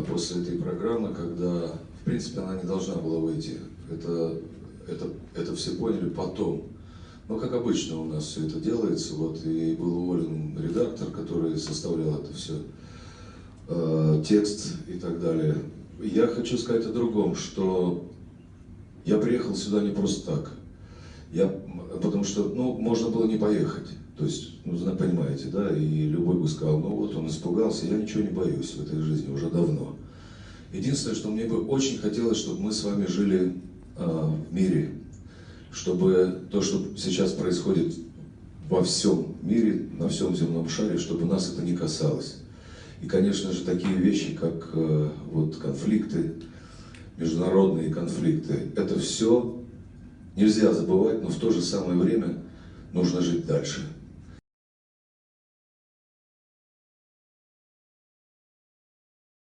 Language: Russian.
после этой программы, когда, в принципе, она не должна была выйти. Это все поняли потом. Но, как обычно у нас все это делается, вот, и был уволен редактор, который составлял это все, текст и так далее. Я хочу сказать о другом, что я приехал сюда не просто так. Потому что, можно было не поехать. То есть, понимаете, да, и любой бы сказал, вот он испугался, я ничего не боюсь в этой жизни уже давно. Единственное, что мне бы очень хотелось, чтобы мы с вами жили в мире, чтобы то, что сейчас происходит во всем мире, на всем земном шаре, чтобы нас это не касалось. И, конечно же, такие вещи, как вот конфликты, международные конфликты, это все нельзя забывать, но в то же самое время нужно жить дальше.